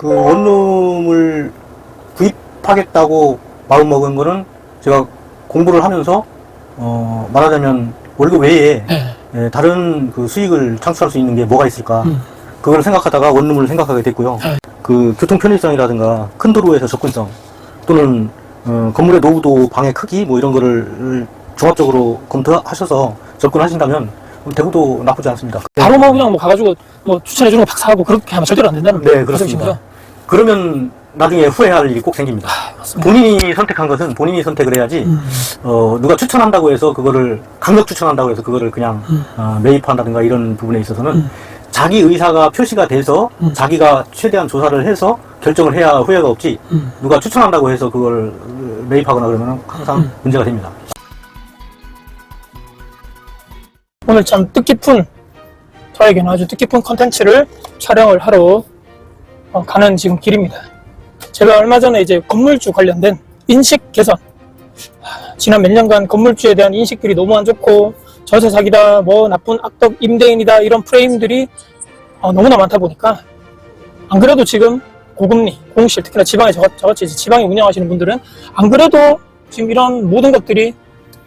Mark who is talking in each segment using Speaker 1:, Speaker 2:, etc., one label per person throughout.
Speaker 1: 그 원룸을 구입하겠다고 마음먹은 거는 제가 공부를 하면서 말하자면 월급 외에 예, 다른 그 수익을 창출할 수 있는 게 뭐가 있을까 그걸 생각하다가 원룸을 생각하게 됐고요. 그 교통 편의성이라든가 큰 도로에서 접근성 또는 건물의 노후도 방의 크기 뭐 이런 거를 종합적으로 검토하셔서 접근하신다면 대구도 나쁘지 않습니다.
Speaker 2: 바로 뭐 그냥 뭐 가가지고 뭐 추천해주는 거 팍 사고 그렇게 하면 절대로 안 된다는
Speaker 1: 네, 그렇습니다. 그러면 나중에 후회할 일이 꼭 생깁니다. 본인이 선택한 것은 본인이 선택을 해야지 누가 추천한다고 해서 그거를 강력 추천한다고 해서 그거를 그냥 매입한다든가 이런 부분에 있어서는 자기 의사가 표시가 돼서 자기가 최대한 조사를 해서 결정을 해야 후회가 없지 누가 추천한다고 해서 그걸 매입하거나 그러면 항상 문제가 됩니다.
Speaker 2: 오늘 참 뜻깊은, 저에게는 아주 뜻깊은 컨텐츠를 촬영을 하러 가는 지금 길입니다. 제가 얼마 전에 이제 건물주 관련된 인식 개선, 지난 몇 년간 건물주에 대한 인식들이 너무 안 좋고 저세 사기다, 뭐 나쁜 악덕 임대인이다 이런 프레임들이 너무나 많다 보니까, 안 그래도 지금 고금리, 공실, 특히나 지방에 저같이 지방에 운영하시는 분들은 안 그래도 지금 이런 모든 것들이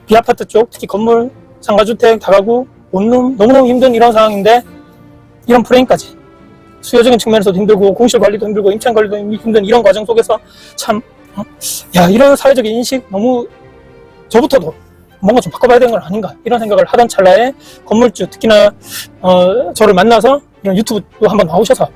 Speaker 2: 비아파트 쪽, 특히 건물, 상가주택, 다가구, 원룸 너무너무 힘든 이런 상황인데 이런 프레임까지 수요적인 측면에서도 힘들고 공실 관리도 힘들고 임차인 관리도 힘든 이런 과정 속에서 참 이런 사회적인 인식 너무 저부터도 뭔가 좀 바꿔봐야 되는 건 아닌가 이런 생각을 하던 찰나에 건물주 특히나 저를 만나서 이런 유튜브도 한번 나오셔서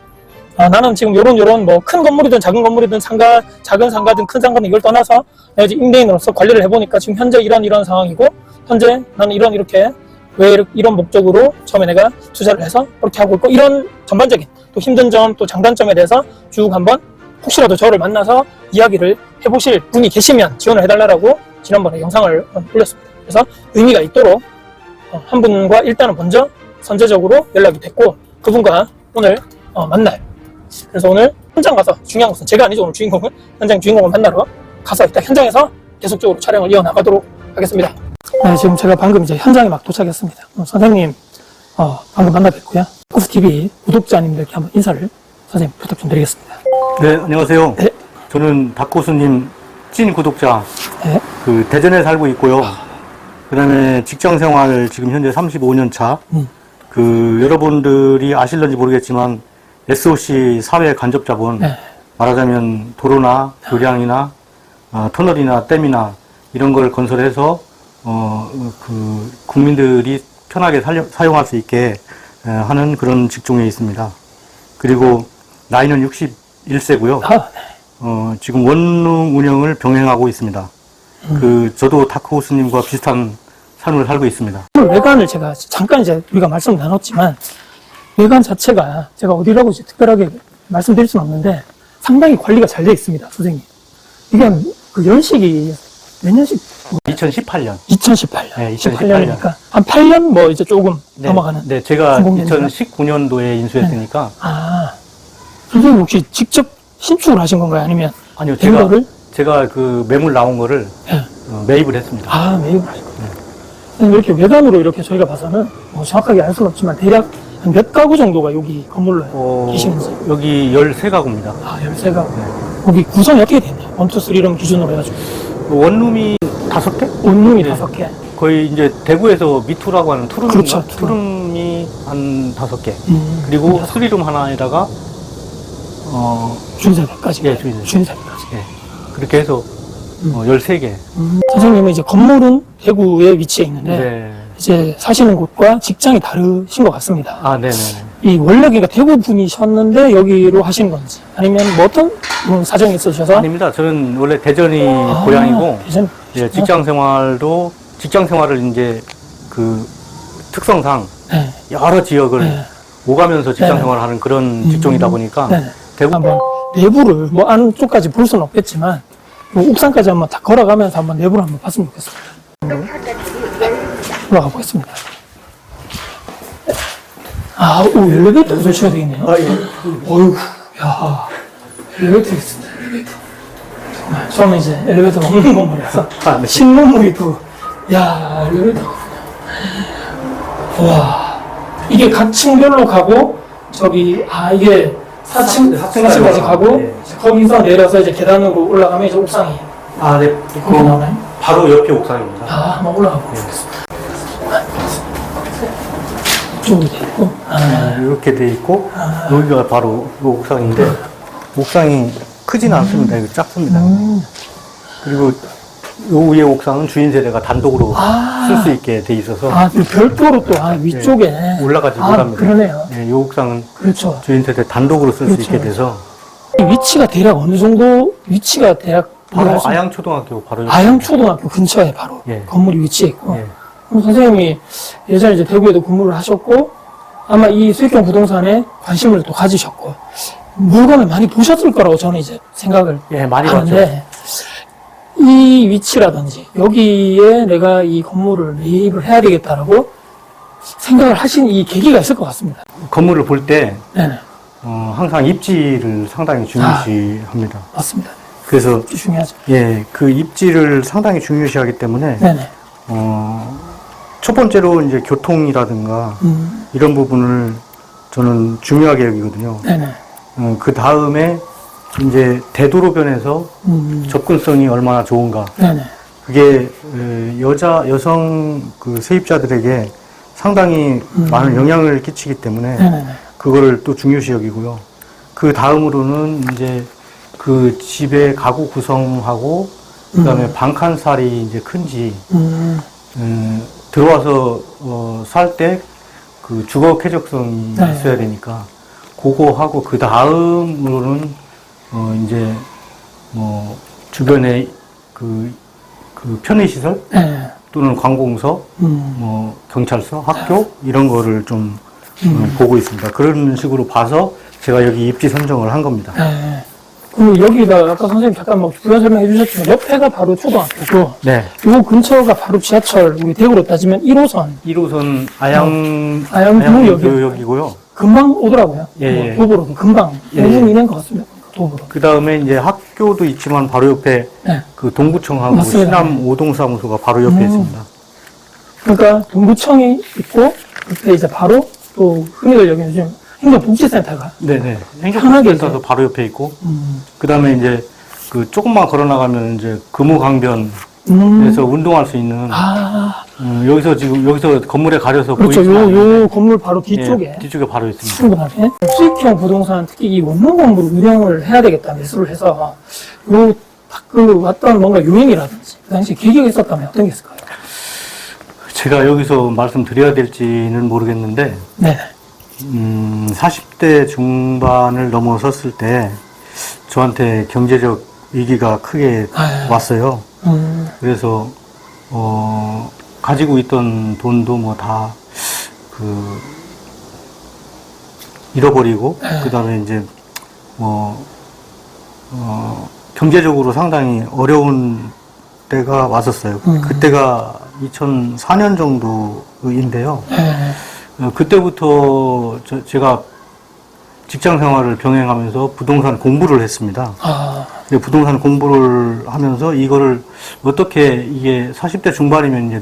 Speaker 2: 나는 지금 요런 뭐 큰 건물이든 작은 건물이든 상가, 작은 상가든 큰 상가든 이걸 떠나서 내가 이제 임대인으로서 관리를 해보니까 지금 현재 이런 상황이고 현재 나는 이렇게 왜 이런 목적으로 처음에 내가 투자를 해서 그렇게 하고 있고 이런 전반적인 또 힘든 점 또 장단점에 대해서 쭉 한번 혹시라도 저를 만나서 이야기를 해보실 분이 계시면 지원을 해달라고 지난번에 영상을 올렸습니다. 그래서 의미가 있도록 한 분과 일단은 먼저 선제적으로 연락이 됐고 그분과 오늘 만날. 그래서 오늘 현장 가서 중요한 것은 제가 아니죠. 오늘 주인공은 현장 주인공을 만나러 가서 일단 현장에서 계속적으로 촬영을 이어나가도록 하겠습니다. 네, 지금 제가 방금 이제 현장에 막 도착했습니다. 선생님 방금 만나 뵙고요. 다크호스TV 구독자님들께 한번 인사를 선생님 부탁 좀 드리겠습니다.
Speaker 1: 네, 안녕하세요.
Speaker 2: 네.
Speaker 1: 저는 다크호스님 찐 구독자.
Speaker 2: 네.
Speaker 1: 그 대전에 살고 있고요. 그다음에 직장 생활 지금 현재 35년 차. 그 여러분들이 아실런지 모르겠지만 SOC 사회 간접자본
Speaker 2: 네.
Speaker 1: 말하자면 도로나 교량이나 터널이나 댐이나 이런 걸 건설해서 그 국민들이 편하게 사용할 수 있게 하는 그런 직종에 있습니다. 그리고 나이는 61세고요. 지금 원룸 운영을 병행하고 있습니다. 저도 다크호스님과 비슷한 삶을 살고 있습니다.
Speaker 2: 외관을 제가 잠깐 이제 우리가 말씀 나눴지만 외관 자체가 제가 어디라고 특별하게 말씀드릴 수는 없는데 상당히 관리가 잘 되어 있습니다, 선생님. 이게 그 연식이 몇 년씩?
Speaker 1: 2018년.
Speaker 2: 2018년.
Speaker 1: 네, 2018년이니까
Speaker 2: 한 8년 뭐 이제 조금 넘어가는.
Speaker 1: 네, 제가 2019년도에 인수했으니까.
Speaker 2: 선생님 혹시 직접 신축을 하신 건가요? 아니면
Speaker 1: 아니요, 제가 그 매물 나온 거를 매입을 했습니다.
Speaker 2: 매입을 하신 거예요. 네. 이렇게 외관으로 이렇게 저희가 봐서는 뭐 정확하게 알 수는 없지만 대략 한 몇 가구 정도가 여기 건물로 계시는지.
Speaker 1: 여기 13가구입니다.
Speaker 2: 13가구. 네. 여기 구성이 어떻게 되나요? 1, 2, 3 이런 기준으로 해가지고.
Speaker 1: 원룸이 5개?
Speaker 2: 원룸이 5개.
Speaker 1: 거의 이제 대구에서 미투라고 하는 투룸인가?
Speaker 2: 그렇죠,
Speaker 1: 투룸이 한 5개. 그리고 수리룸 하나에다가
Speaker 2: 주인사까지.
Speaker 1: 예, 주인사까지. 예. 그렇게 해서 13개.
Speaker 2: 선생님은 이제 건물은 대구에 위치해 있는데
Speaker 1: 네.
Speaker 2: 이제 사시는 곳과 직장이 다르신 것 같습니다.
Speaker 1: 네네.
Speaker 2: 이 원래 그러니까 대구 분이셨는데 여기로 하시는 건지 아니면 뭐 어떤 사정이 있으셔서?
Speaker 1: 아닙니다. 저는 원래 대전이 고향이고
Speaker 2: 대전.
Speaker 1: 예, 직장 생활을 이제 그 특성상 여러 지역을 오가면서 직장 생활을 하는 그런 직종이다 보니까 대구
Speaker 2: 한번 내부를 뭐 안쪽까지 볼 수는 없겠지만 뭐 옥상까지 한번 다 걸어가면서 한번 내부를 한번 봤으면 좋겠습니다. 올라가 보겠습니다. 엘리베이터 설치가 되겠네요. 어휴, 야, 엘리베이터 있습니다. 엘리베이터. 정말 저는 이제 엘리베이터가 없는 건물이라서 신문물이 엘리베이터. 와, 이게 각 층별로 가고 저기 이게 4층까지 가고
Speaker 1: 네.
Speaker 2: 거기서 내려서 이제 계단으로 올라가면 이제 옥상이에요.
Speaker 1: 아, 네.
Speaker 2: 거기 나오나요?
Speaker 1: 바로 옆에 옥상입니다.
Speaker 2: 아, 한번 올라가 보겠습니다. 이쪽으로 돼 있고.
Speaker 1: 이렇게 돼 있고, 여기가 바로 이 옥상인데, 옥상이 크진 않습니다. 이거 작습니다. 그리고 요 위에 옥상은 주인 세대가 단독으로 쓸 수 있게 돼 있어서
Speaker 2: 또 별도로 또 위쪽에
Speaker 1: 올라가지 못합니다.
Speaker 2: 그러네요.
Speaker 1: 네, 이 옥상은
Speaker 2: 그렇죠.
Speaker 1: 주인 세대 단독으로 쓸 수
Speaker 2: 그렇죠,
Speaker 1: 있게 돼서
Speaker 2: 이 위치가 대략 어느 정도 위치가 대략
Speaker 1: 바로 아양초등학교 바로 옆에
Speaker 2: 아영초등학교 근처에 바로
Speaker 1: 예.
Speaker 2: 건물이 위치해 있고
Speaker 1: 예.
Speaker 2: 그럼 선생님이 예전에 이제 대구에도 근무를 하셨고 아마 이 수익형 부동산에 관심을 또 가지셨고 물건을 많이 보셨을 거라고 저는 이제 생각을
Speaker 1: 예, 많이 봤죠.
Speaker 2: 하는데 이 위치라든지 여기에 내가 이 건물을 매입을 해야 되겠다라고 생각을 하신 이 계기가 있을 것 같습니다.
Speaker 1: 건물을 볼 때
Speaker 2: 네네.
Speaker 1: 항상 입지를 상당히 중요시합니다.
Speaker 2: 맞습니다.
Speaker 1: 그래서
Speaker 2: 중요하죠.
Speaker 1: 예, 그 입지를 상당히 중요시하기 때문에
Speaker 2: 네네.
Speaker 1: 첫 번째로 이제 교통이라든가 이런 부분을 저는 중요하게 여기거든요.
Speaker 2: 네네.
Speaker 1: 그 다음에 이제 대도로변에서 접근성이 얼마나 좋은가.
Speaker 2: 네네.
Speaker 1: 그게 여성 그 세입자들에게 상당히 많은 영향을 끼치기 때문에
Speaker 2: 네네네.
Speaker 1: 그거를 또 중요시 여기고요. 그 다음으로는 이제 그 집의 가구 구성하고 그다음에 방칸살이 이제 큰지 들어와서 살 때 그 주거 쾌적성이
Speaker 2: 네.
Speaker 1: 있어야 되니까 그거 하고 그 다음으로는 이제 뭐 주변에 그 편의시설
Speaker 2: 네.
Speaker 1: 또는 관공서 뭐 경찰서 학교 이런 거를 좀 보고 있습니다. 그런 식으로 봐서 제가 여기 입지 선정을 한 겁니다.
Speaker 2: 네. 그리고 여기가 아까 선생님 잠깐 뭐 부연 설명해 주셨지만 옆에가 바로 초등학교고
Speaker 1: 네.
Speaker 2: 요 근처가 바로 지하철 우리 대구로 따지면 1호선
Speaker 1: 1호선 아양교역이고요.
Speaker 2: 금방 오더라고요.
Speaker 1: 예, 예.
Speaker 2: 도보로 금방
Speaker 1: 예,
Speaker 2: 5분 이내인 것 같습니다. 도보로.
Speaker 1: 그 다음에 이제 학교도 있지만 바로 옆에
Speaker 2: 네.
Speaker 1: 그 동구청하고
Speaker 2: 맞습니다.
Speaker 1: 신암 오동사무소가 바로 옆에 있습니다.
Speaker 2: 그러니까 동구청이 있고 옆에 이제 바로 또 흔히들 여기는 요즘 행정복지센터가
Speaker 1: 네네.
Speaker 2: 편하게
Speaker 1: 행정센터도 바로 옆에 있고, 그 다음에 이제 그 조금만 걸어 나가면 이제 금호강변에서 운동할 수 있는, 여기서 여기서 건물에 가려서
Speaker 2: 그렇죠.
Speaker 1: 보이지만
Speaker 2: 요 건물 바로 뒤쪽에
Speaker 1: 예, 뒤쪽에 바로 있습니다.
Speaker 2: 충분하게 수익형 부동산 특히 이 원룸 건물을 운영을 해야 되겠다 매수를 해서 그 왔던 뭔가 요인이라든지 그 당시 계기가 있었다면 어떤 게 있을까요?
Speaker 1: 제가 여기서 말씀드려야 될지는 모르겠는데,
Speaker 2: 네.
Speaker 1: 40대 중반을 넘어섰을 때 저한테 경제적 위기가 크게 왔어요. 그래서 가지고 있던 돈도 뭐 다 잃어버리고 그다음에 이제 경제적으로 상당히 어려운 때가 왔었어요. 그때가 2004년 정도인데요. 그때부터 제가 직장 생활을 병행하면서 부동산 공부를 했습니다. 근데 부동산 공부를 하면서 이거를 어떻게 이게 40대 중반이면 이제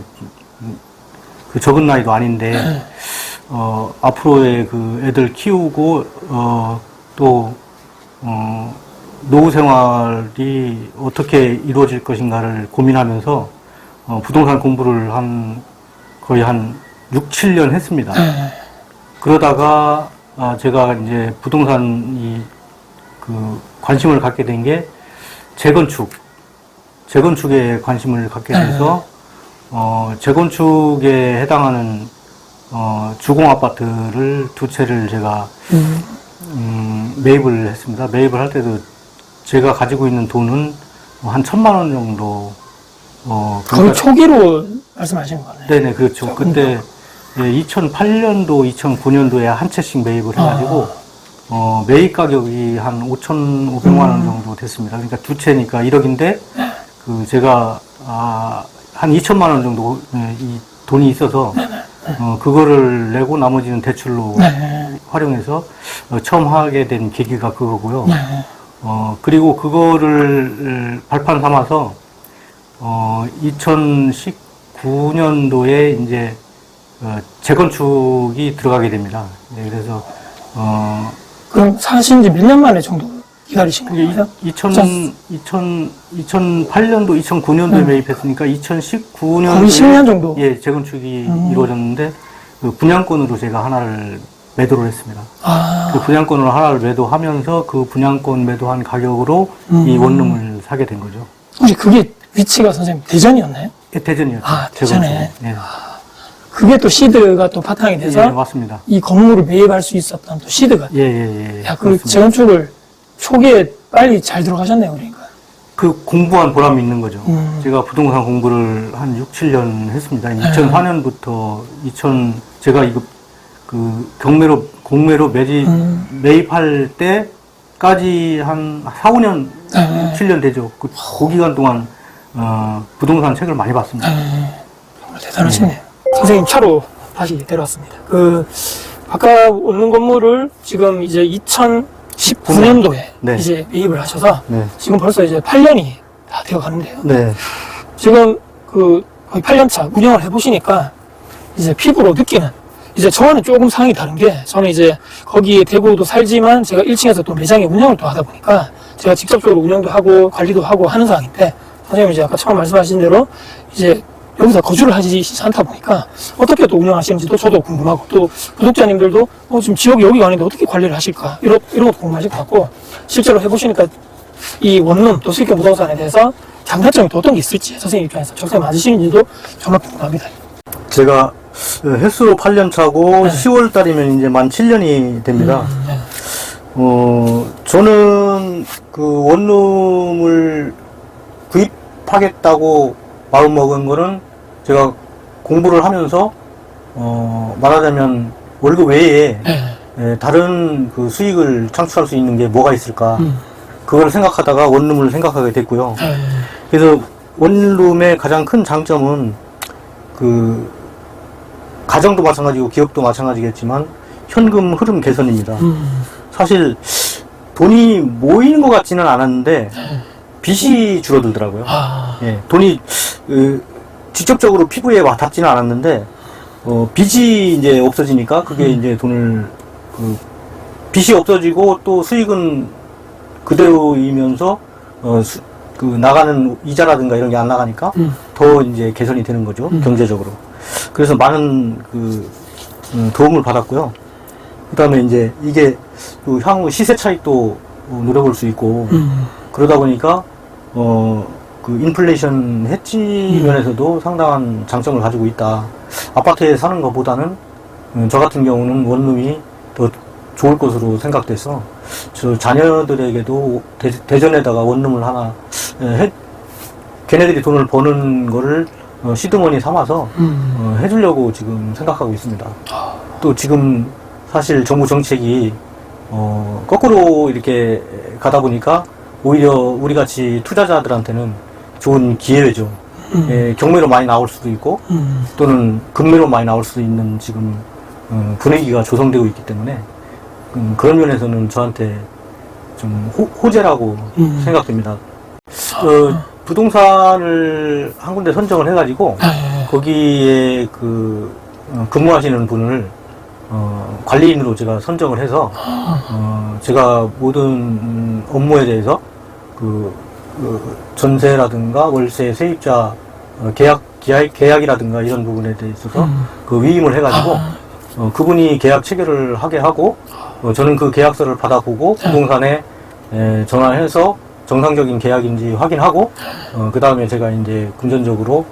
Speaker 1: 그 적은 나이도 아닌데 앞으로의 그 애들 키우고 또 노후 생활이 어떻게 이루어질 것인가를 고민하면서 부동산 공부를 거의 한 6, 7년 했습니다. 그러다가 제가 이제 부동산 관심을 갖게 된 게 재건축에 관심을 갖게 돼서 재건축에 해당하는 주공 아파트를 2채를 제가 매입을 했습니다. 매입을 할 때도 제가 가지고 있는 돈은 한 1,000만 원 정도
Speaker 2: 거의 초기로 말씀하신 거네요.
Speaker 1: 네네, 그렇죠. 그때 2008년도, 2009년도에 한 채씩 매입을 해가지고, 매입 가격이 한 5,500만 원 정도 됐습니다. 그러니까 2채니까 1억인데, 제가, 한 2천만 원 정도 이 돈이 있어서, 그거를 내고 나머지는 대출로 활용해서 처음 하게 된 계기가 그거고요. 그리고 그거를 발판 삼아서, 2019년도에 이제 재건축이 들어가게 됩니다. 네, 그래서
Speaker 2: 그럼 사신 지 몇 년 만에 정도 기다리신 거예요?
Speaker 1: 2008년도, 2009년도에 매입했으니까 2019년도에
Speaker 2: 거의 10년 정도?
Speaker 1: 예, 재건축이 이루어졌는데 그 분양권으로 제가 하나를 매도를 했습니다.
Speaker 2: 아,
Speaker 1: 그 분양권으로 하나를 매도하면서 그 분양권 매도한 가격으로 이 원룸을 사게 된 거죠.
Speaker 2: 혹시 그게 위치가 선생님 대전이었나요?
Speaker 1: 예, 대전이었죠.
Speaker 2: 아, 대전에.
Speaker 1: 재건축. 예.
Speaker 2: 그게 또 시드가 또 바탕이 돼서
Speaker 1: 예, 맞습니다.
Speaker 2: 이 건물을 매입할 수 있었던 또 시드가.
Speaker 1: 예, 예, 예.
Speaker 2: 야, 그
Speaker 1: 그렇습니다.
Speaker 2: 재건축을 초기에 빨리 잘 들어가셨네요, 그러니까.
Speaker 1: 그 공부한 보람이 있는 거죠.
Speaker 2: 음.
Speaker 1: 제가 부동산 공부를 한 6, 7년 했습니다. 2004년부터 제가 이거 그 공매로 매입할 때까지 한 4, 5년,
Speaker 2: 네.
Speaker 1: 7년 되죠. 그 기간 동안 부동산 책을 많이 봤습니다.
Speaker 2: 정말 대단하시네요. 선생님 차로 다시 데려왔습니다. 아까 오는 건물을 지금 이제 2019년도에
Speaker 1: 네.
Speaker 2: 이제 매입을 하셔서
Speaker 1: 네.
Speaker 2: 지금 벌써 이제 8년이 다 되어 가는데요.
Speaker 1: 네.
Speaker 2: 지금 거의 8년 차 운영을 해보시니까 이제 피부로 느끼는 이제 저와는 조금 상황이 다른 게 저는 이제 거기에 대구도 살지만 제가 1층에서 또 매장에 운영을 또 하다 보니까 제가 직접적으로 운영도 하고 관리도 하고 하는 상황인데 선생님이 이제 아까 처음 말씀하신 대로 이제 여기서 거주를 하지 않다 보니까 어떻게 또 운영하시는지도 저도 궁금하고 또 구독자님들도 지금 지역이 여기가 아닌데 어떻게 관리를 하실까 이런 것도 궁금하실 것 같고 실제로 해보시니까 이 원룸 또 수익형 부동산에 대해서 장단점이 또 어떤 게 있을지 선생님 입장에서 적성에 맞으시는지도 정말 궁금합니다.
Speaker 1: 제가 횟수로 8년 차고
Speaker 2: 네.
Speaker 1: 10월 달이면 이제 만 7년이 됩니다.
Speaker 2: 네.
Speaker 1: 저는 그 원룸을 구입하겠다고 마음먹은 거는 제가 공부를 하면서 말하자면 월급 외에
Speaker 2: 네.
Speaker 1: 다른 그 수익을 창출할 수 있는 게 뭐가 있을까 그걸 생각하다가 원룸을 생각하게 됐고요.
Speaker 2: 네.
Speaker 1: 그래서 원룸의 가장 큰 장점은 그 가정도 마찬가지고 기업도 마찬가지겠지만 현금 흐름 개선입니다. 사실 돈이 모이는 것 같지는 않았는데 빚이 줄어들더라고요.
Speaker 2: 아,
Speaker 1: 예, 돈이 직접적으로 피부에 와 닿지는 않았는데 빚이 이제 없어지니까 그게 이제 돈을 빚이 없어지고 또 수익은 그대로이면서 그 나가는 이자라든가 이런 게 안 나가니까 더 이제 개선이 되는 거죠. 경제적으로. 그래서 많은 도움을 받았고요. 그 다음에 이제 이게 또 향후 시세 차익도 노려볼 수 있고 그러다 보니까 그 인플레이션 해지 면에서도 상당한 장점을 가지고 있다. 아파트에 사는 것보다는 저 같은 경우는 원룸이 더 좋을 것으로 생각돼서 저 자녀들에게도 대전에다가 원룸을 하나 걔네들이 돈을 버는 거를 시드머니 삼아서 해주려고 지금 생각하고 있습니다. 또 지금 사실 정부 정책이 거꾸로 이렇게 가다 보니까 오히려 우리 같이 투자자들한테는 좋은 기회죠. 예, 경매로 많이 나올 수도 있고 또는 금매로 많이 나올 수도 있는 지금 분위기가 조성되고 있기 때문에 그런 면에서는 저한테 좀 호재라고 생각됩니다. 부동산을 한 군데 선정을 해가지고 거기에 근무하시는 분을 관리인으로 제가 선정을 해서 제가 모든 업무에 대해서 전세라든가 월세 세입자 계약이라든가 이런 부분에 대해서 위임을 해가지고 그분이 계약 체결을 하게 하고 저는 그 계약서를 받아보고 부동산에 전화해서 정상적인 계약인지 확인하고 그 다음에 제가 이제 금전적으로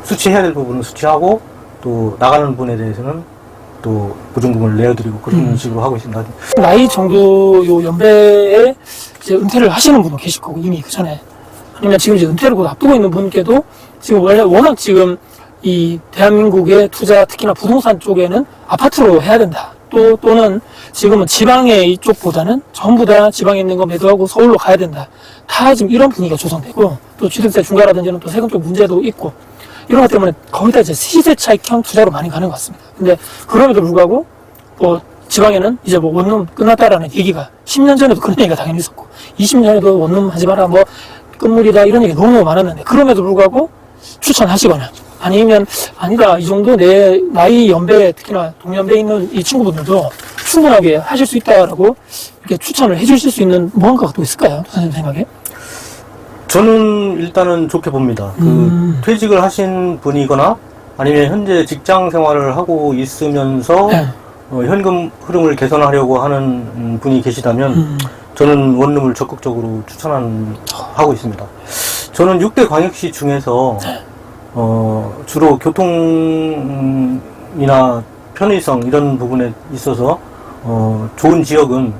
Speaker 1: 수취해야 될 부분은 수취하고 또 나가는 분에 대해서는 또 보증금을 내어드리고 그런 식으로 하고 있습니다.
Speaker 2: 나이 정도 요 연배에 이제 은퇴를 하시는 분도 계실 거고 이미 그 전에 아니면 지금 이제 은퇴를 곧 앞두고 있는 분께도 지금 원래 워낙 지금 이 대한민국의 투자 특히나 부동산 쪽에는 아파트로 해야 된다. 또는 지금은 지방의 이쪽보다는 전부 다 지방에 있는 거 매도하고 서울로 가야 된다. 다 지금 이런 분위기가 조성되고 또 취득세 중과라든지는 또 세금 쪽 문제도 있고 이런 것 때문에 거의 다 이제 시세 차익형 투자로 많이 가는 것 같습니다. 근데 그럼에도 불구하고 지방에는 이제 원룸 끝났다라는 얘기가 10년 전에도 그런 얘기가 당연히 있었고 20년 전에도 원룸 하지 마라 끝물이다 이런 얘기 너무 많았는데 그럼에도 불구하고 추천하시거나 아니면 아니다 이 정도 내 나이 연배 특히나 동년배에 있는 이 친구분들도 충분하게 하실 수 있다라고 이렇게 추천을 해주실 수 있는 무언가가 또 있을까요? 선생님 생각에?
Speaker 1: 저는 일단은 좋게 봅니다. 퇴직을 하신 분이거나 아니면 현재 직장 생활을 하고 있으면서
Speaker 2: 네.
Speaker 1: 현금 흐름을 개선하려고 하는 분이 계시다면 저는 원룸을 적극적으로 추천하고 있습니다. 저는 6대 광역시 중에서 주로 교통이나 편의성 이런 부분에 있어서 좋은 지역은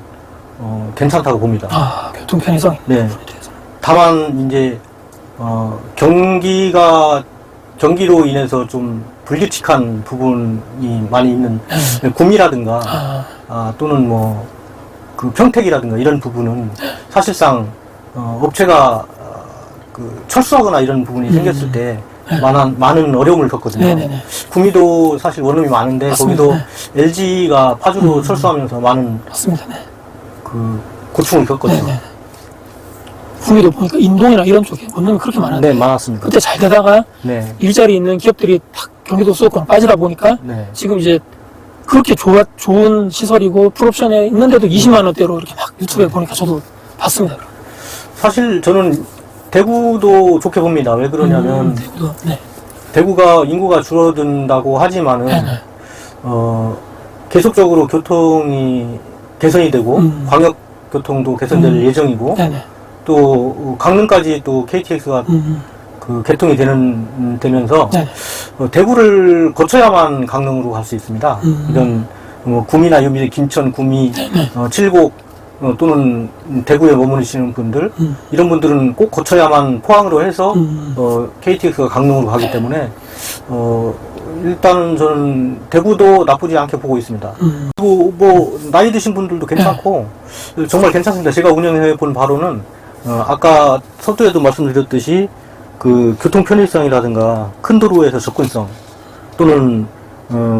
Speaker 1: 괜찮다고 봅니다.
Speaker 2: 아, 교통 편의성.
Speaker 1: 네. 다만 이제 경기로 인해서 좀 불규칙한 부분이 많이 있는 구미라든가 또는 뭐 그 평택이라든가 이런 부분은 사실상 업체가 그 철수하거나 이런 부분이 생겼을 때 많은 어려움을 겪거든요.
Speaker 2: 네네네.
Speaker 1: 구미도 사실 원룸이 많은데
Speaker 2: 맞습니다.
Speaker 1: 거기도 LG가 파주로 철수하면서 많은
Speaker 2: 맞습니다. 네.
Speaker 1: 그 고충을 겪거든요.
Speaker 2: 네네. 구미도 보니까 인동이나 이런 쪽에 원룸이 그렇게 많았는데
Speaker 1: 네, 많았습니다.
Speaker 2: 그때 잘 되다가
Speaker 1: 네.
Speaker 2: 일자리 있는 기업들이 탁 경기도 수도권 빠지다 보니까
Speaker 1: 네.
Speaker 2: 지금 이제 그렇게 좋은 시설이고 풀옵션에 있는데도 20만 원대로 이렇게 막 유튜브에 보니까 저도 봤습니다.
Speaker 1: 사실 저는 대구도 좋게 봅니다. 왜 그러냐면
Speaker 2: 대구도, 네.
Speaker 1: 대구가 인구가 줄어든다고 하지만은
Speaker 2: 네네.
Speaker 1: 계속적으로 교통이 개선이 되고 광역 교통도 개선될 예정이고
Speaker 2: 네네.
Speaker 1: 또 강릉까지 또 KTX가 그 개통이 되면서
Speaker 2: 네.
Speaker 1: 대구를 거쳐야만 강릉으로 갈 수 있습니다. 이런 구미나 여기 김천, 구미, 칠곡 또는 대구에 머무르시는 분들 이런 분들은 꼭 거쳐야만 포항으로 해서 KTX가 강릉으로 가기 때문에 일단은 저는 대구도 나쁘지 않게 보고 있습니다. 그리고 뭐 나이 드신 분들도 괜찮고 정말 괜찮습니다. 제가 운영해 본 바로는 아까 서두에도 말씀드렸듯이 그 교통 편의성이라든가 큰 도로에서 접근성 또는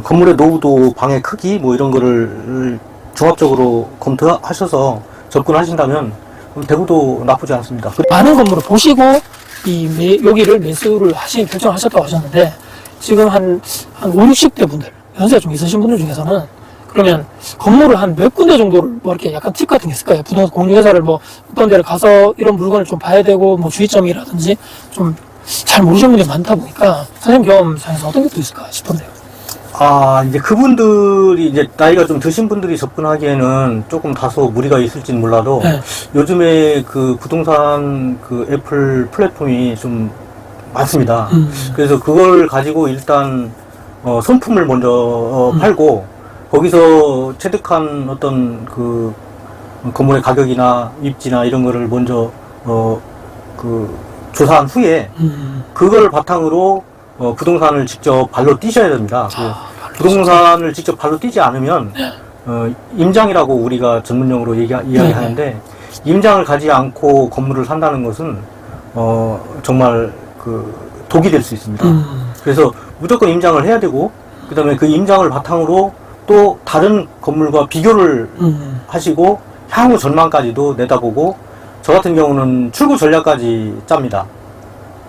Speaker 1: 건물의 노후도 방의 크기 뭐 이런 거를 종합적으로 검토하셔서 접근하신다면 대구도 나쁘지 않습니다.
Speaker 2: 많은 건물을 보시고 여기를 매수를 결정하셨다고 하셨는데 지금 한 5, 60대 분들 연세가 좀 있으신 분들 중에서는 그러면 건물을 한 몇 군데 정도를 뭐 이렇게 약간 팁 같은 게 있을까요? 부동산 공유회사를 뭐 어떤 데를 가서 이런 물건을 좀 봐야 되고 뭐 주의점이라든지 좀 잘 모르시는 분들이 많다 보니까 선생님 경험상에서 어떤 것도 있을까 싶은데요.
Speaker 1: 이제 그분들이 이제 나이가 좀 드신 분들이 접근하기에는 조금 다소 무리가 있을지는 몰라도
Speaker 2: 네.
Speaker 1: 요즘에 그 부동산 그 애플 플랫폼이 좀 많습니다. 그래서 그걸 가지고 일단 손품을 먼저 팔고 거기서 체득한 어떤 그 건물의 가격이나 입지나 이런 거를 먼저 그 조사한 후에 그걸 바탕으로 부동산을 직접 발로 뛰셔야 됩니다. 부동산을 직접 발로 뛰지 않으면 임장이라고 우리가 전문용어로 이야기하는데 임장을 가지 않고 건물을 산다는 것은 정말 그 독이 될 수 있습니다. 그래서 무조건 임장을 해야 되고 그 다음에 그 임장을 바탕으로 또 다른 건물과 비교를 하시고 향후 전망까지도 내다보고 저 같은 경우는 출구 전략까지 짭니다.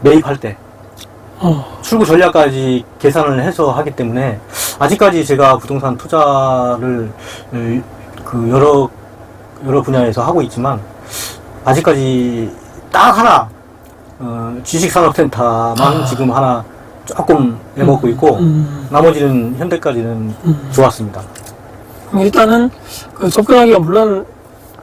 Speaker 1: 매입할 때. 출구 전략까지 계산을 해서 하기 때문에 아직까지 제가 부동산 투자를 그 여러 분야에서 하고 있지만 아직까지 딱 하나 지식산업센터만 지금 하나 조금 내먹고 있고 나머지는 현대까지는 좋았습니다.
Speaker 2: 일단은 그 접근하기가 물론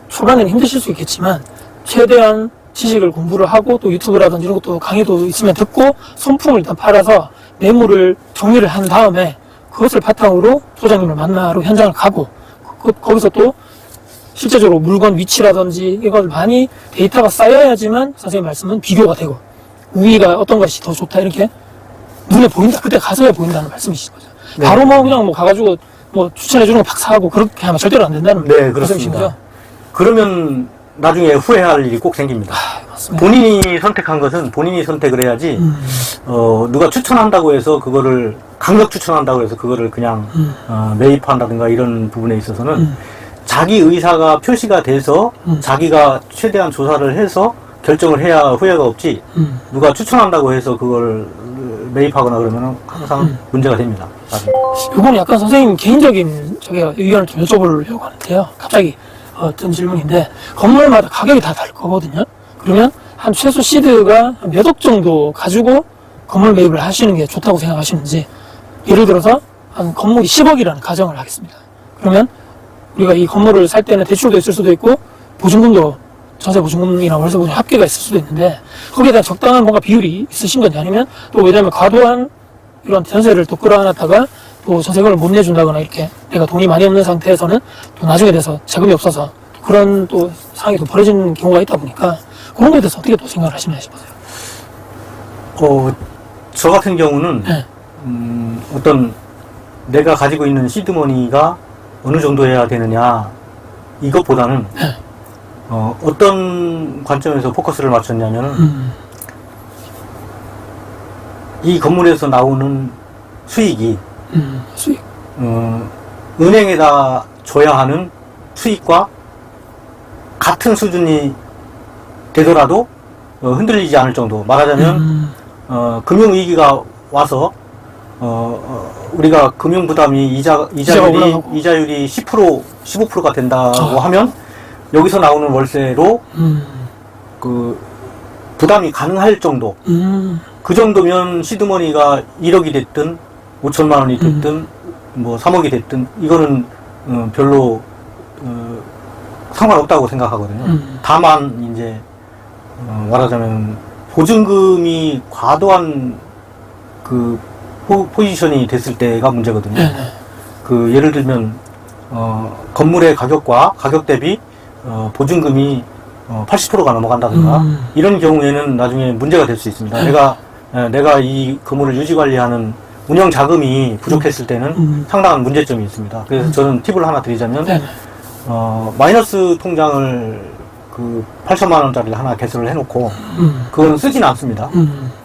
Speaker 2: 초반에는 힘드실 수 있겠지만 최대한 지식을 공부를 하고 또 유튜브라든지 이런 것도 강의도 있으면 듣고 손품을 일단 팔아서 매물을 정리를 한 다음에 그것을 바탕으로 소장님을 만나러 현장을 가고 거기서 또 실제적으로 물건 위치라든지 이걸 많이 데이터가 쌓여야지만 선생님 말씀은 비교가 되고 우위가 어떤 것이 더 좋다 이렇게 눈에 보인다 그때 가서야 보인다는 말씀이신 거죠.
Speaker 1: 네.
Speaker 2: 바로 뭐 그냥 뭐 가가지고 뭐 추천해 주는 거 팍 사고 그렇게 하면 절대로 안 된다는
Speaker 1: 네,
Speaker 2: 말씀이신
Speaker 1: 그렇습니다.
Speaker 2: 거죠.
Speaker 1: 그러면 나중에 후회할 일이 꼭 생깁니다.
Speaker 2: 맞습니다.
Speaker 1: 본인이 선택한 것은 본인이 선택을 해야지 누가 추천한다고 해서 그거를 강력 추천한다고 해서 그거를 그냥 매입한다든가 이런 부분에 있어서는 자기 의사가 표시가 돼서 자기가 최대한 조사를 해서 결정을 해야 후회가 없지 누가 추천한다고 해서 그걸 매입하거나 그러면 항상 문제가 됩니다. 나중에.
Speaker 2: 이건 약간 선생님 개인적인 저기 의견을 좀 여쭤보려고 하는데요. 갑자기 어떤 질문인데 건물마다 가격이 다 다를 거거든요. 그러면 한 최소 시드가 몇 억 정도 가지고 건물 매입을 하시는 게 좋다고 생각하시는지, 예를 들어서 한 건물이 10억이라는 가정을 하겠습니다. 그러면 우리가 이 건물을 살 때는 대출도 있을 수도 있고 보증금도 전세 보증금이나 월세 보증금 합계가 있을 수도 있는데 거기에 대한 적당한 뭔가 비율이 있으신 건지, 아니면 또 왜냐면 과도한 이런 전세를 또 끌어안았다가 또 전세금을 못 내준다거나 이렇게 내가 돈이 많이 없는 상태에서는 또 나중에 돼서 자금이 없어서 그런 또 상황이 또 벌어지는 경우가 있다 보니까 그런 거에 대해서 어떻게 또 생각을 하시나 싶어서요.
Speaker 1: 저 같은 경우는
Speaker 2: 네.
Speaker 1: 어떤 내가 가지고 있는 시드머니가 어느 정도여야 되느냐 이것보다는
Speaker 2: 네.
Speaker 1: 어떤 관점에서 포커스를 맞췄냐면은 이 건물에서 나오는 수익이
Speaker 2: 수익.
Speaker 1: 은행에다 줘야 하는 수익과 같은 수준이 되더라도 흔들리지 않을 정도. 말하자면 금융위기가 와서 우리가 금융부담이 이자율이 10% 15%가 된다고 하면 여기서 나오는 월세로 그 부담이 가능할 정도. 그 정도면 시드머니가 1억이 됐든 5천만 원이 됐든 뭐 3억이 됐든 이거는 별로 상관없다고 생각하거든요. 다만 이제 말하자면 보증금이 과도한 그 포지션이 됐을 때가 문제거든요.
Speaker 2: 네네.
Speaker 1: 그 예를 들면 건물의 가격과 가격 대비 보증금이 80%가 넘어간다든가 이런 경우에는 나중에 문제가 될 수 있습니다. 내가 이 건물을 유지 관리하는 운영 자금이 부족했을 때는 상당한 문제점이 있습니다. 그래서 저는 팁을 하나 드리자면 마이너스 통장을 그 8천만 원짜리를 하나 개설을 해놓고 그건 쓰진 않습니다.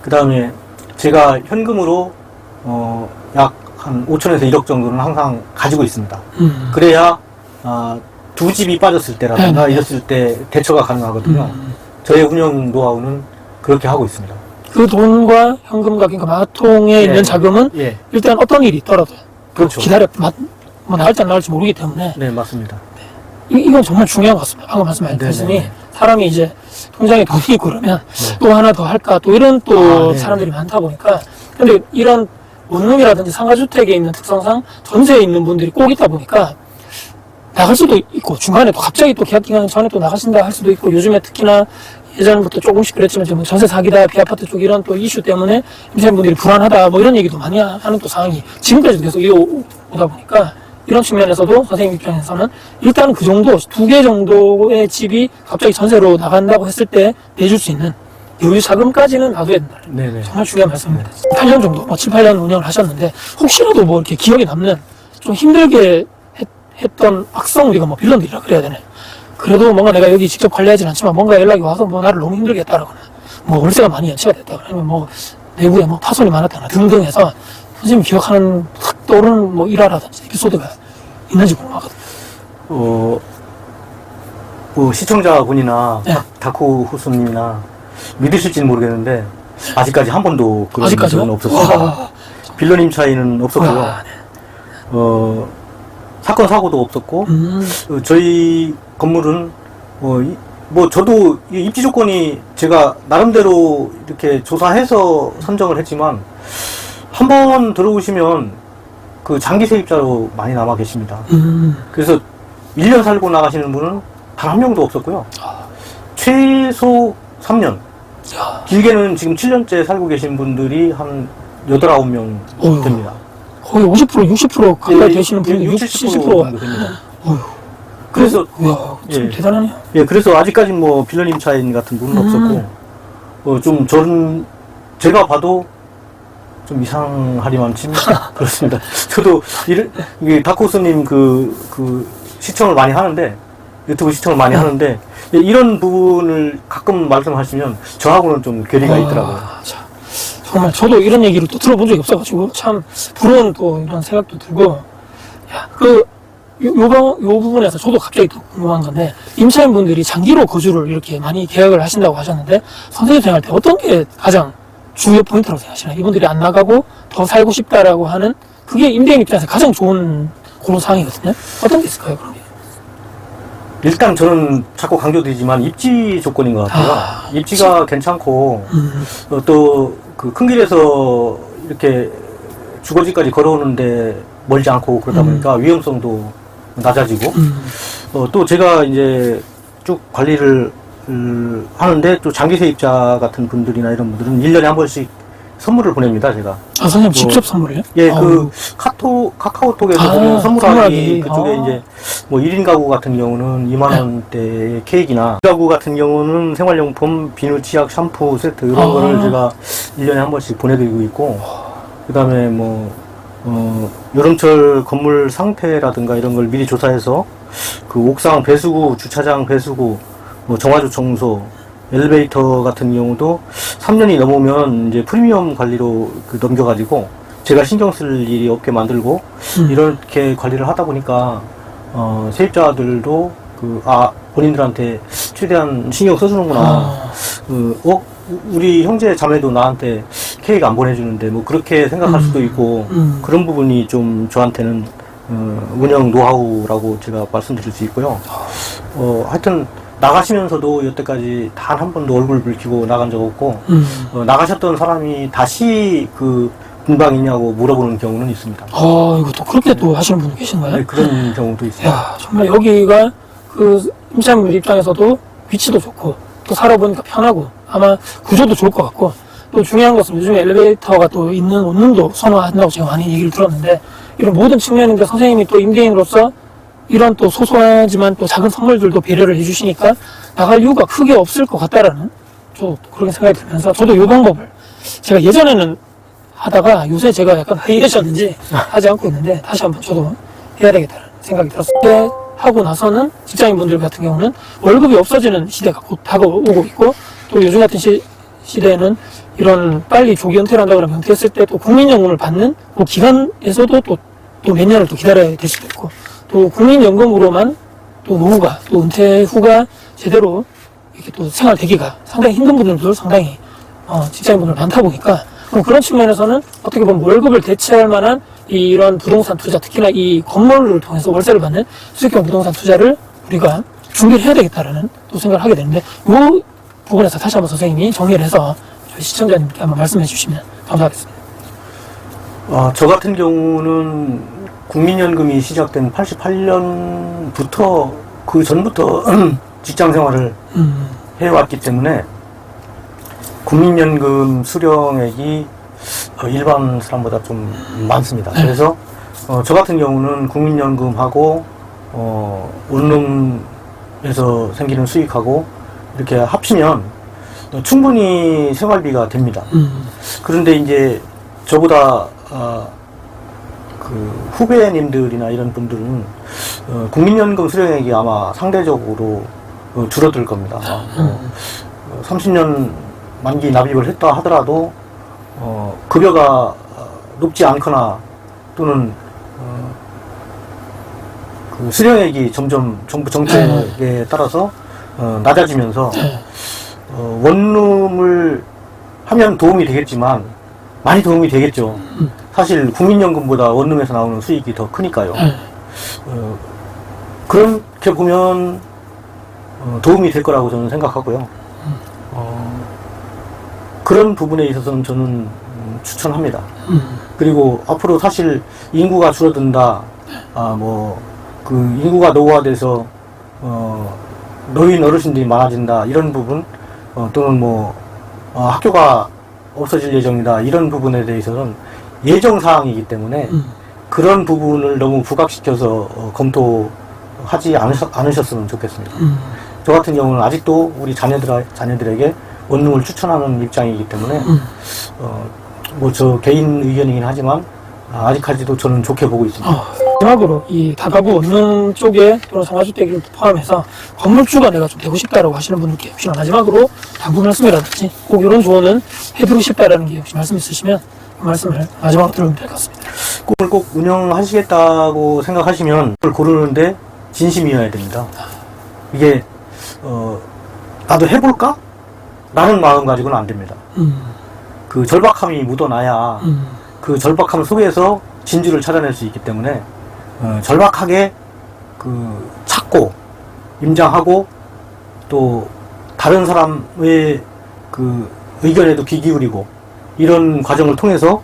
Speaker 1: 그 다음에 제가 현금으로 약 한 5천에서 1억 정도는 항상 가지고 있습니다. 그래야 두 집이 빠졌을 때라든가 이랬을 때 대처가 가능하거든요. 저의 운영 노하우는 그렇게 하고 있습니다.
Speaker 2: 그 돈과 현금과 그러니까 마통에 있는 자금은
Speaker 1: 예.
Speaker 2: 일단 어떤 일이 있더라도
Speaker 1: 그렇죠.
Speaker 2: 뭐 나올지 안 나올지 모르기 때문에
Speaker 1: 네, 맞습니다.
Speaker 2: 이건 정말 중요한 것 같습니다. 방금 말씀하셨으니 사람이 이제 통장에 돈이 있고 그러면 또 하나 더 할까 또 이런 또 사람들이 많다 보니까, 근데 이런 원룸이라든지 상가주택에 있는 특성상 전세에 있는 분들이 꼭 있다 보니까 나갈 수도 있고 중간에 또 갑자기 또 계약 기간 전에 또 나가신다 할 수도 있고, 요즘에 특히나 예전부터 조금씩 그랬지만 지금 전세 사기다 비아파트 쪽 이런 또 이슈 때문에 임차인분들이 불안하다 뭐 이런 얘기도 많이 하는 또 상황이 지금까지도 계속 이어오다 보니까 이런 측면에서도 선생님 입장에서는 일단 그 정도 2개 정도의 집이 갑자기 전세로 나간다고 했을 때 내줄 수 있는 여유 자금까지는 놔둬야 된다.
Speaker 1: 네네.
Speaker 2: 정말 중요한 말씀입니다. 8년 정도, 7, 8년 운영을 하셨는데 혹시라도 뭐 이렇게 기억에 남는 좀 힘들게 했던 악성 우리가 뭐 빌런들이라 그래야 되네. 그래도 뭔가 내가 여기 직접 관리하진 않지만 뭔가 연락이 와서 뭐 나를 너무 힘들게 했다거나 뭐 월세가 많이 연체가 됐다거나 아니면 뭐 내부에 뭐 파손이 많았다거나 등등 해서 선생님 기억하는 확 떠오르는 뭐 일화라든지 에피소드가 있는지 궁금하거든요.
Speaker 1: 시청자분이나
Speaker 2: 네.
Speaker 1: 다쿠 후수님이나 믿으실지는 모르겠는데 아직까지 한 번도 그런
Speaker 2: 아직까지요?
Speaker 1: 적은 없었어요. 빌런임 차이는 없었고요.
Speaker 2: 와, 네.
Speaker 1: 사건 사고도 없었고 저희 건물은 뭐 저도 이 입지 조건이 제가 나름대로 이렇게 조사해서 선정을 했지만 한 번 들어오시면 그 장기 세입자로 많이 남아 계십니다. 그래서 1년 살고 나가시는 분은 단 한 명도 없었고요. 최소 3년.
Speaker 2: 야,
Speaker 1: 길게는 지금 7년째 살고 계신 분들이 한 8, 9명
Speaker 2: 어휴.
Speaker 1: 됩니다.
Speaker 2: 거의 50%, 60% 가까이
Speaker 1: 예,
Speaker 2: 되시는 분이
Speaker 1: 60,
Speaker 2: 70%.
Speaker 1: 70% 됩니다.
Speaker 2: 그래서, 이야, 참
Speaker 1: 예.
Speaker 2: 대단하네요.
Speaker 1: 예, 그래서 아직까지 뭐 빌런임 차인 같은 분은 없었고, 좀 저는 제가 봐도 좀 이상하리만 칩니다. 그렇습니다. 저도 이게 다코스님 그 시청을 많이 하는데, 유튜브 시청을 많이 하는데, 예, 이런 부분을 가끔 말씀하시면 저하고는 좀 괴리가 있더라고요.
Speaker 2: 참, 정말 저도 이런 얘기를 또 들어본 적이 없어가지고 참 부러운 또 이런 생각도 들고, 야, 요 부분에서 저도 갑자기 또 궁금한 건데, 임차인분들이 장기로 거주를 이렇게 많이 계약을 하신다고 하셨는데, 선생님 생각할 때 어떤 게 가장 주요 포인트라고 생각하시나요? 이분들이 안 나가고 더 살고 싶다라고 하는 그게 임대인 입장에서 가장 좋은 그런 상황이거든요. 어떤 게 있을까요, 그런 게?
Speaker 1: 일단 저는 자꾸 강조드리지만 입지 조건인 것 같아요. 입지가 괜찮고 또 그 큰 길에서 이렇게 주거지까지 걸어오는데 멀지 않고 그러다 보니까 위험성도 낮아지고 또 제가 이제 쭉 관리를 하는데 또 장기 세입자 같은 분들이나 이런 분들은 1년에 한 번씩 선물을 보냅니다, 제가.
Speaker 2: 아, 선생님 직접 선물이요?
Speaker 1: 예,
Speaker 2: 아우.
Speaker 1: 카카오톡에서 보내는 선물하기 그쪽에
Speaker 2: 아.
Speaker 1: 이제 뭐 1인 가구 같은 경우는 2만원대의 케이크나 가구 같은 경우는 생활용품, 비누, 치약, 샴푸 세트 이런 거를 제가 1년에 한 번씩 보내드리고 있고 그 다음에 뭐 여름철 건물 상태라든가 이런 걸 미리 조사해서 그 옥상 배수구, 주차장 배수구, 뭐 정화조 청소, 엘리베이터 같은 경우도 3년이 넘으면 이제 프리미엄 관리로 넘겨가지고 제가 신경 쓸 일이 없게 만들고 이렇게 관리를 하다 보니까 세입자들도 본인들한테 최대한 신경 써주는구나. 우리 형제 자매도 나한테 케이크 안 보내주는데 뭐 그렇게 생각할 수도 있고 그런 부분이 좀 저한테는 운영 노하우라고 제가 말씀드릴 수 있고요. 하여튼 나가시면서도 여태까지 단 한 번도 얼굴 붉히고 나간 적 없고 나가셨던 사람이 다시 그 분방이냐고 물어보는 경우는 있습니다.
Speaker 2: 이거 또 그렇게 또 하시는 분도 계신가요?
Speaker 1: 네, 그런 경우도 있어요.
Speaker 2: 야, 정말 여기가 그 임차인분 입장에서도 위치도 좋고 또 살아보니까 편하고 아마 구조도 좋을 것 같고 또 중요한 것은 요즘에 엘리베이터가 또 있는 원룸도 선호한다고 제가 많이 얘기를 들었는데 이런 모든 측면인데 선생님이 또 임대인으로서 이런 또 소소하지만 또 작은 선물들도 배려를 해주시니까 나갈 이유가 크게 없을 것 같다라는 저 그렇게 생각이 들면서 저도 이 방법을 제가 예전에는 하다가 요새 제가 약간 회의하셨는지 하지 않고 있는데 다시 한번 저도 해야 되겠다는 생각이 들었을 때 하고 나서는 직장인분들 같은 경우는 월급이 없어지는 시대가 곧 다가오고 있고 또 요즘 같은 시대에는 이런 빨리 조기 은퇴를 한다 그러면 은퇴했을 때 또 국민연금을 받는 그 기간에서도 또 몇 년을 또 기다려야 될 수도 있고 또 국민연금으로만 또 노후가 또 은퇴 후가 제대로 이렇게 또 생활되기가 상당히 힘든 분들도 상당히 직장인분들 많다 보니까 그런 측면에서는 어떻게 보면 월급을 대체할 만한 이런 부동산 투자 특히나 이 건물을 통해서 월세를 받는 수익형 부동산 투자를 우리가 준비를 해야 되겠다라는 또 생각을 하게 되는데 이 부분에서 다시 한번 선생님이 정리를 해서 저희 시청자님께 한번 말씀해 주시면 감사하겠습니다.
Speaker 1: 저 같은 경우는 국민연금이 시작된 88년부터 그 전부터 직장 생활을 해왔기 때문에 국민연금 수령액이 일반 사람보다 좀 많습니다. 그래서 저 같은 경우는 국민연금하고 원룸에서 생기는 수익하고 이렇게 합치면 충분히 생활비가 됩니다. 그런데 이제 저보다 그 후배님들이나 이런 분들은 국민연금 수령액이 아마 상대적으로 줄어들 겁니다. 30년 만기 납입을 했다 하더라도 급여가 높지 않거나 또는 그 수령액이 점점 정부 정책에 따라서 낮아지면서 원룸을 하면 도움이 되겠지만 많이 도움이 되겠죠. 사실 국민연금보다 원룸에서 나오는 수익이 더 크니까요. 그렇게 보면 도움이 될 거라고 저는 생각하고요. 그런 부분에 있어서는 저는 추천합니다. 그리고 앞으로 사실 인구가 줄어든다, 그 인구가 노후화돼서 노인 어르신들이 많아진다 이런 부분, 또는 학교가 없어질 예정이다 이런 부분에 대해서는 예정 사항이기 때문에 그런 부분을 너무 부각시켜서 검토하지 않으셨으면 좋겠습니다. 저 같은 경우는 아직도 우리 자녀들에게 원룸을 추천하는 입장이기 때문에 저 개인 의견이긴 하지만 아직까지도 저는 좋게 보고 있습니다.
Speaker 2: 마지막으로 이 다가구 원룸 쪽에 또는 상가주택을 포함해서 건물주가 내가 좀 되고 싶다라고 하시는 분들께 혹시 마지막으로 당부 말씀이라든지 꼭 이런 조언은 해드리고 싶다라는 게 혹시 말씀 있으시면 그 말씀을 마지막으로 들으면 될 것 같습니다.
Speaker 1: 꿈을 꼭 운영하시겠다고 생각하시면 그걸 고르는데 진심이어야 됩니다. 이게 나도 해볼까? 라는 마음 가지고는 안 됩니다. 그 절박함이 묻어나야 그 절박함 속에서 진주를 찾아낼 수 있기 때문에 절박하게 그 찾고 임장하고 또 다른 사람의 그 의견에도 귀 기울이고 이런 과정을 통해서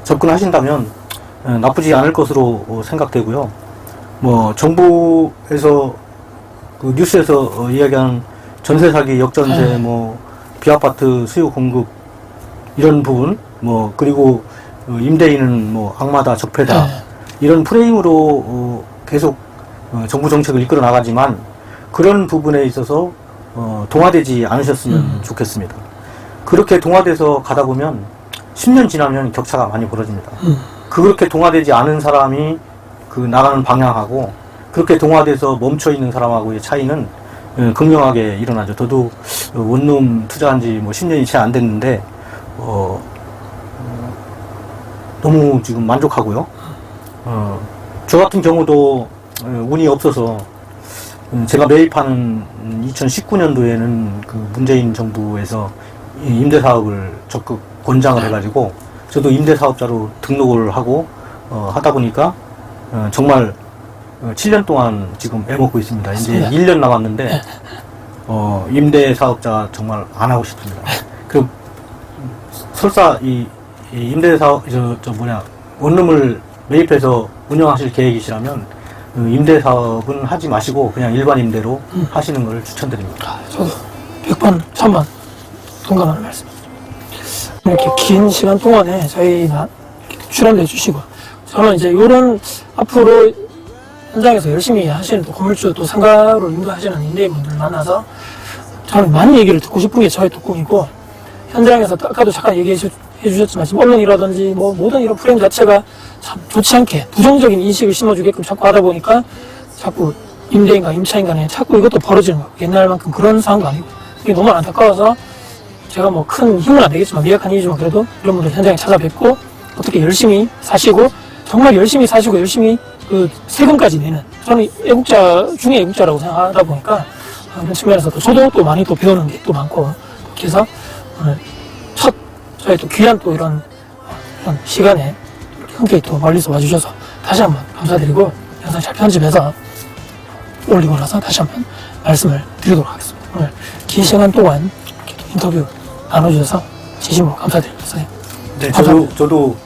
Speaker 1: 접근하신다면 나쁘지 않을 것으로 생각되고요. 뭐 정부에서 그 뉴스에서 이야기하는 전세 사기, 역전세, 뭐 비아파트 수요 공급 이런 부분, 뭐 그리고 임대인은 뭐 악마다 적폐다 이런 프레임으로 계속 정부 정책을 이끌어 나가지만 그런 부분에 있어서 동화되지 않으셨으면 좋겠습니다. 그렇게 동화돼서 가다 보면 10년 지나면 격차가 많이 벌어집니다. 그렇게 동화되지 않은 사람이 그 나가는 방향하고 그렇게 동화돼서 멈춰 있는 사람하고의 차이는 극명하게 일어나죠. 저도 원룸 투자한 지 뭐 10년이 채 안 됐는데 너무 지금 만족하고요. 저 같은 경우도 운이 없어서 제가 매입하는 2019년도에는 그 문재인 정부에서 임대사업을 적극 권장을 해가지고 저도 임대사업자로 등록을 하고 하다 보니까 정말 7년 동안 지금 애먹고 있습니다. 이제 1년 남았는데 임대사업자 정말 안 하고 싶습니다. 그 설사 이 임대사업 원룸을 매입해서 운영하실 계획이시라면 임대사업은 하지 마시고 그냥 일반 임대로 하시는 걸 추천드립니다.
Speaker 2: 저도 100번, 1000번 동감하는 말씀입니다. 이렇게 긴 시간 동안에 저희가 출연해 주시고 저는 이제 이런 앞으로 현장에서 열심히 하시는 또 건물주 또 상가로 인도하시는 임대인분들 만나서 저는 많은 얘기를 듣고 싶은 게 저의 특공이고 현장에서 아까도 잠깐 얘기해 주셨지만 지금 언론이라든지 뭐 모든 이런 프레임 자체가 참 좋지 않게 부정적인 인식을 심어주게끔 자꾸 하다 보니까 자꾸 임대인과 임차인 간에 자꾸 이것도 벌어지는 거예요. 옛날만큼 그런 상황도 아니고 이게 너무 안타까워서 제가 뭐 큰 힘은 안 되겠지만 미약한 일이지만 그래도 이런 분들 현장에 찾아뵙고 어떻게 열심히 사시고 정말 열심히 사시고 열심히 그 세금까지 내는 저는 애국자 중에 애국자라고 생각하다 보니까 그런 측면에서도 저도 또 많이 또 배우는 게 또 많고 그래서 오늘 첫 저희 또 귀한 또 이런 시간에 함께 또 멀리서 와주셔서 다시 한번 감사드리고 영상 잘 편집해서 올리고 나서 다시 한번 말씀을 드리도록 하겠습니다. 오늘 긴 시간 동안 이렇게 또 인터뷰 나눠주셔서 진심으로 감사드립니다. 선생님.
Speaker 1: 네, 저도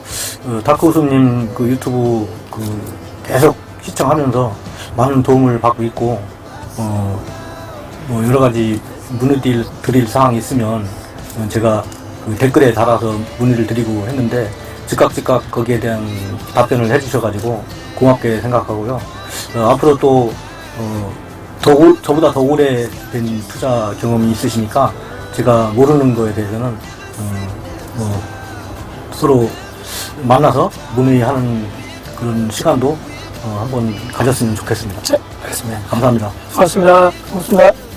Speaker 1: 다크호수님 그 유튜브 그 계속 시청하면서 많은 도움을 받고 있고 뭐 여러 가지 문의 드릴 사항이 있으면 제가 그 댓글에 달아서 문의를 드리고 했는데 즉각 거기에 대한 답변을 해주셔가지고 고맙게 생각하고요. 앞으로 또 저보다 더 오래된 투자 경험이 있으시니까 제가 모르는 거에 대해서는 뭐 서로 만나서 문의하는 그런 시간도 한번 가졌으면 좋겠습니다.
Speaker 2: 네, 알겠습니다.
Speaker 1: 네, 감사합니다.
Speaker 2: 고맙습니다. 고맙습니다.